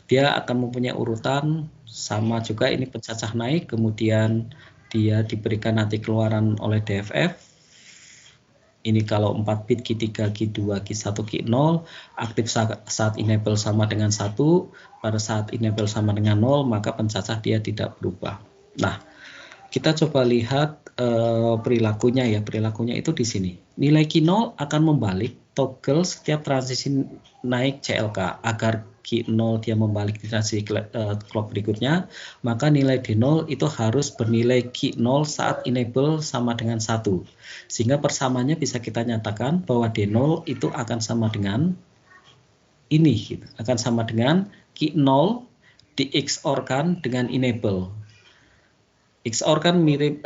Dia akan mempunyai urutan sama juga, ini pencacah naik, kemudian dia diberikan nanti keluaran oleh DFF. Ini kalau 4 bit Q3, Q2, Q1, Q0, aktif saat enable sama dengan 1, pada saat enable sama dengan 0, maka pencacah dia tidak berubah. Nah, kita coba lihat perilakunya ya. Perilakunya itu di sini. Nilai Q0 akan membalik toggle setiap transisi naik CLK. Agar Q0 dia membalik di transisi clock berikutnya, maka nilai D0 itu harus bernilai Q0 saat enable sama dengan 1. Sehingga persamaannya bisa kita nyatakan bahwa D0 itu akan sama dengan ini, gitu. Akan sama dengan Q0 di XOR-kan dengan enable. XOR kan mirip,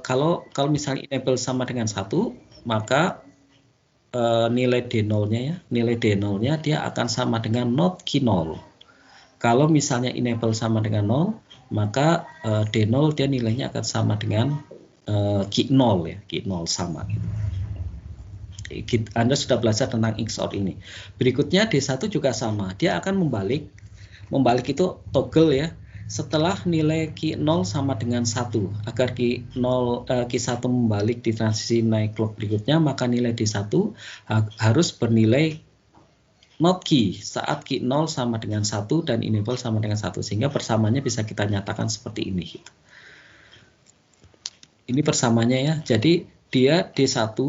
kalau misalnya enable sama dengan 1, maka nilai D0-nya ya, nilai D0-nya dia akan sama dengan not Q0. Kalau misalnya enable sama dengan 0, maka D0 dia nilainya akan sama dengan Q0 ya, Q0 sama gitu. Anda sudah belajar tentang XOR ini. Berikutnya D1 juga sama, dia akan membalik itu toggle ya. Setelah nilai Q0 sama dengan 1, agar Q1 membalik di transisi naik clock berikutnya, maka nilai D1 harus bernilai not Q saat Q0 sama dengan 1 dan enable sama dengan 1, sehingga persamaannya bisa kita nyatakan seperti ini. Ini persamaannya ya, jadi dia D1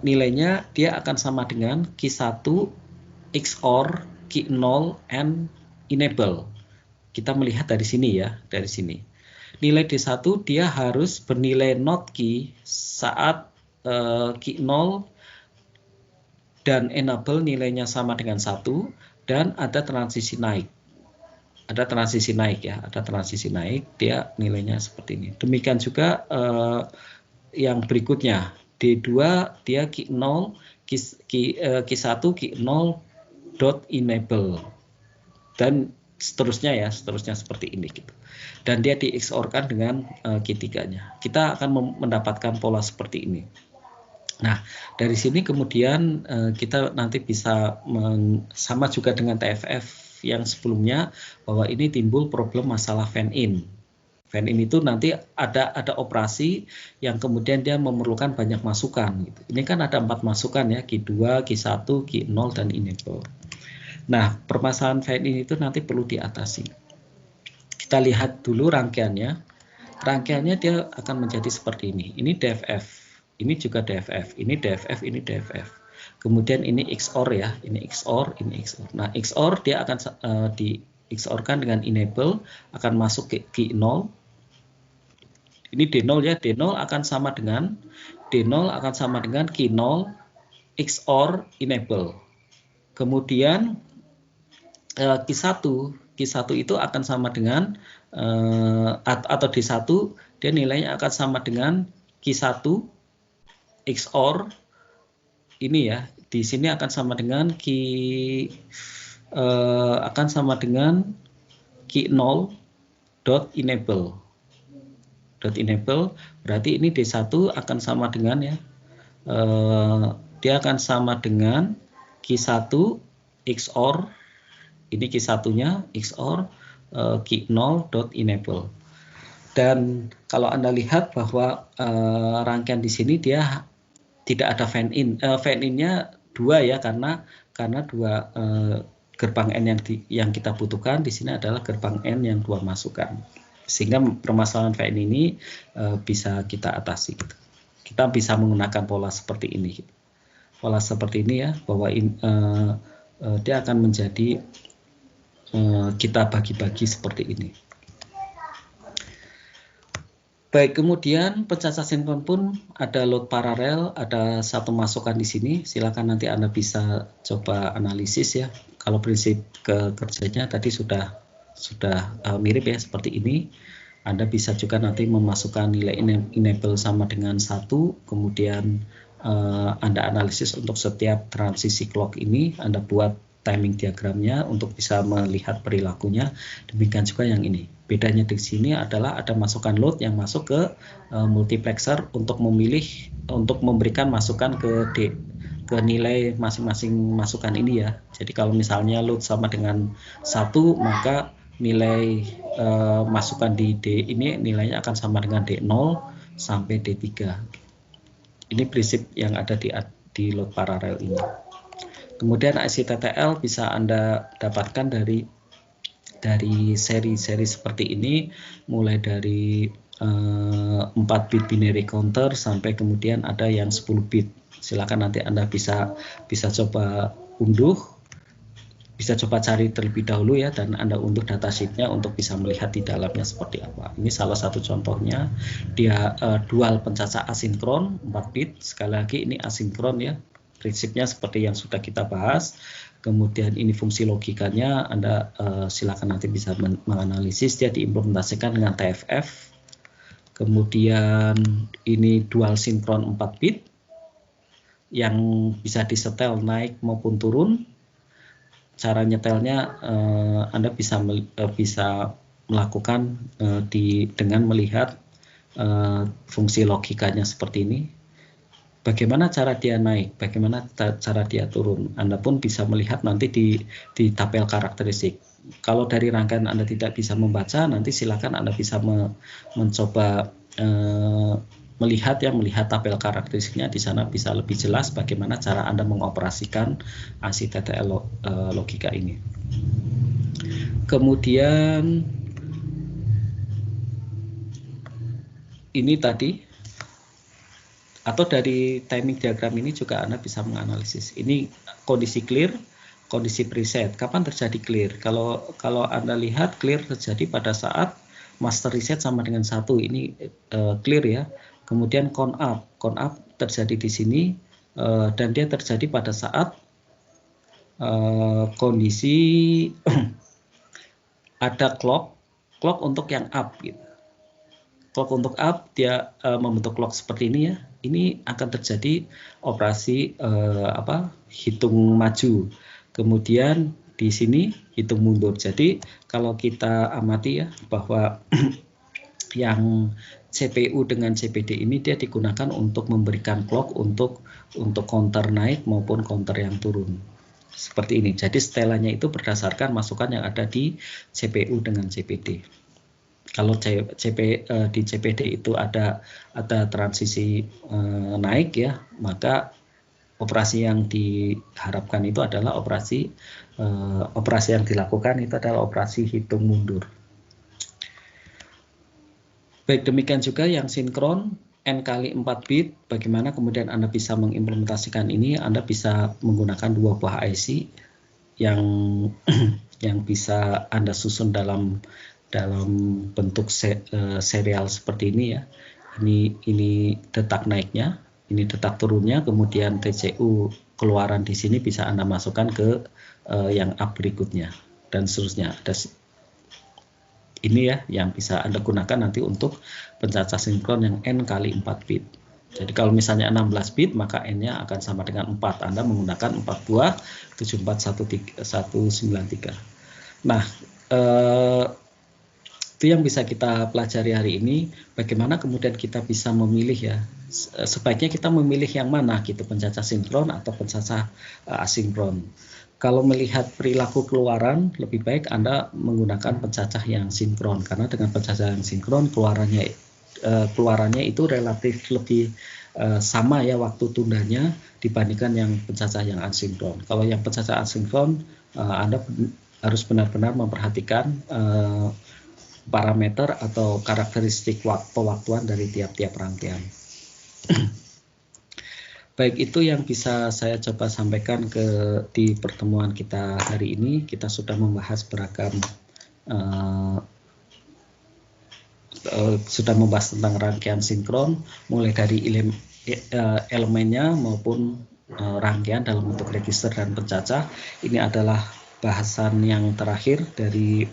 nilainya dia akan sama dengan Q1 XOR Q0 and enable. Kita melihat dari sini ya, dari sini. Nilai D1 dia harus bernilai not Q saat Q0 dan enable nilainya sama dengan 1 dan ada transisi naik. Ada transisi naik ya, ada transisi naik, dia nilainya seperti ini. Demikian juga yang berikutnya, D2 dia Q0, Q1 Q0 dot enable dan seterusnya ya, seterusnya seperti ini gitu. Dan dia di XOR-kan dengan Q3-nya. Kita akan mendapatkan pola seperti ini. Nah, dari sini kemudian kita nanti bisa sama juga dengan TFF yang sebelumnya, bahwa ini timbul problem masalah fan-in. Fan-in itu nanti ada operasi yang kemudian dia memerlukan banyak masukan gitu. Ini kan ada 4 masukan ya, Q2, Q1, Q0 dan enable. Nah, permasalahan fan-in itu nanti perlu diatasi. Kita lihat dulu rangkaiannya. Rangkaiannya dia akan menjadi seperti ini. Ini DFF, ini juga DFF, ini DFF, ini DFF. Kemudian ini XOR ya, ini XOR, ini XOR. Nah, XOR dia akan di XOR-kan dengan enable, akan masuk ke Q0. Ini D0 ya, D0 akan sama dengan Q0 XOR enable. Kemudian Q1 itu akan sama dengan atau D1 dia nilainya akan sama dengan Q1 XOR ini ya, di sini akan sama dengan Q0 dot enable. Berarti ini D1 akan sama dengan ya, dia akan sama dengan Q1 XOR, ini Q1-nya XOR Q0 dot enable. Dan kalau Anda lihat bahwa rangkaian di sini dia tidak ada fan-in, fan-in-nya dua ya, karena dua gerbang N yang kita butuhkan di sini adalah gerbang N yang 2 masukan. Sehingga permasalahan VN ini bisa kita atasi. Gitu. Kita bisa menggunakan pola seperti ini. Gitu. Pola seperti ini ya, bahwa dia akan menjadi kita bagi-bagi seperti ini. Baik, kemudian pencacah sinkron pun ada load paralel, ada satu masukan di sini. Silakan nanti Anda bisa coba analisis ya. Kalau prinsip kerjanya tadi sudah mirip ya seperti ini. Anda bisa juga nanti memasukkan nilai enable sama dengan 1, kemudian Anda analisis untuk setiap transisi clock ini, Anda buat timing diagramnya untuk bisa melihat perilakunya. Demikian juga yang ini. Bedanya di sini adalah ada masukan load yang masuk ke multiplexer untuk memberikan masukan ke nilai masing-masing masukan ini ya. Jadi kalau misalnya load sama dengan 1, maka nilai masukan di D ini nilainya akan sama dengan D0 sampai D3. Ini prinsip yang ada di load paralel ini. Kemudian IC TTL bisa Anda dapatkan dari seri-seri seperti ini, mulai dari 4 bit binary counter sampai kemudian ada yang 10 bit. Silakan nanti Anda bisa coba unduh, bisa coba cari terlebih dahulu ya, dan Anda unduh datasheetnya untuk bisa melihat di dalamnya seperti apa. Ini salah satu contohnya, dia dual pencacah asinkron 4 bit. Sekali lagi ini asinkron ya. Prinsipnya seperti yang sudah kita bahas. Kemudian ini fungsi logikanya, Anda silakan nanti bisa menganalisis. Dia diimplementasikan dengan TFF. Kemudian ini dual sinkron 4 bit yang bisa disetel naik maupun turun. Cara nyetelnya Anda bisa melakukan dengan melihat fungsi logikanya seperti ini. Bagaimana cara dia naik, bagaimana cara dia turun. Anda pun bisa melihat nanti di tabel karakteristik. Kalau dari rangkaian Anda tidak bisa membaca, nanti silakan Anda bisa mencoba melihat tabel karakteristiknya. Di sana bisa lebih jelas bagaimana cara Anda mengoperasikan IC TTL logika ini. Kemudian ini tadi, atau dari timing diagram ini juga Anda bisa menganalisis. Ini kondisi clear, kondisi preset. Kapan terjadi clear? Kalau Anda lihat clear terjadi pada saat master reset sama dengan 1. Ini clear ya. Kemudian count up terjadi di sini dan dia terjadi pada saat kondisi ada clock untuk yang up gitu. Clock untuk up dia membentuk clock seperti ini ya. Ini akan terjadi operasi hitung maju. Kemudian di sini hitung mundur. Jadi kalau kita amati ya bahwa yang CPU dengan CPD ini dia digunakan untuk memberikan clock untuk counter naik maupun counter yang turun. Seperti ini. Jadi setelannya itu berdasarkan masukan yang ada di CPU dengan CPD. Kalau di CPD itu ada transisi naik ya, maka operasi yang diharapkan itu adalah operasi yang dilakukan itu adalah operasi hitung mundur. Baik, demikian juga yang sinkron N kali 4 bit. Bagaimana kemudian Anda bisa mengimplementasikan ini? Anda bisa menggunakan 2 buah IC yang bisa Anda susun dalam bentuk serial seperti ini ya. Ini detak naiknya, ini detak turunnya, kemudian TCU keluaran di sini bisa Anda masukkan ke yang up berikutnya dan seterusnya. Ini ya yang bisa Anda gunakan nanti untuk pencacah sinkron yang N kali 4 bit. Jadi kalau misalnya 16 bit maka N-nya akan sama dengan 4. Anda menggunakan 4 buah 74193. Nah, itu yang bisa kita pelajari hari ini. Bagaimana kemudian kita bisa memilih ya, sebaiknya kita memilih yang mana gitu, pencacah sinkron atau pencacah asinkron. Kalau melihat perilaku keluaran, lebih baik Anda menggunakan pencacah yang sinkron, karena dengan pencacah yang sinkron keluarannya itu relatif lebih sama ya waktu tundanya dibandingkan yang pencacah yang asinkron. Kalau yang pencacah asinkron, Anda harus benar-benar memperhatikan parameter atau karakteristik pewaktuan dari tiap-tiap rangkaian. Baik, itu yang bisa saya coba sampaikan di pertemuan kita hari ini. Kita sudah membahas beragam sudah membahas tentang rangkaian sinkron, mulai dari elemennya maupun rangkaian dalam bentuk register dan pencacah. Ini adalah bahasan yang terakhir dari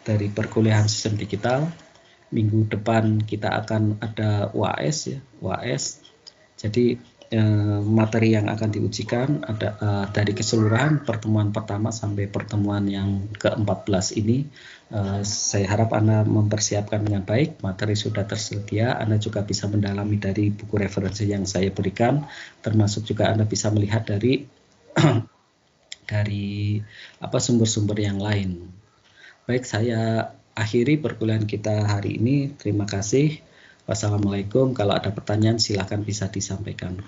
perkuliahan sistem digital. Minggu depan kita akan ada UAS ya, UAS. Jadi materi yang akan diujikan ada dari keseluruhan pertemuan pertama sampai pertemuan yang ke-14 ini. Saya harap Anda mempersiapkan dengan baik, materi sudah tersedia, Anda juga bisa mendalami dari buku referensi yang saya berikan, termasuk juga Anda bisa melihat dari sumber-sumber yang lain. Baik, saya akhiri perkuliahan kita hari ini. Terima kasih. Wassalamualaikum. Kalau ada pertanyaan silakan bisa disampaikan.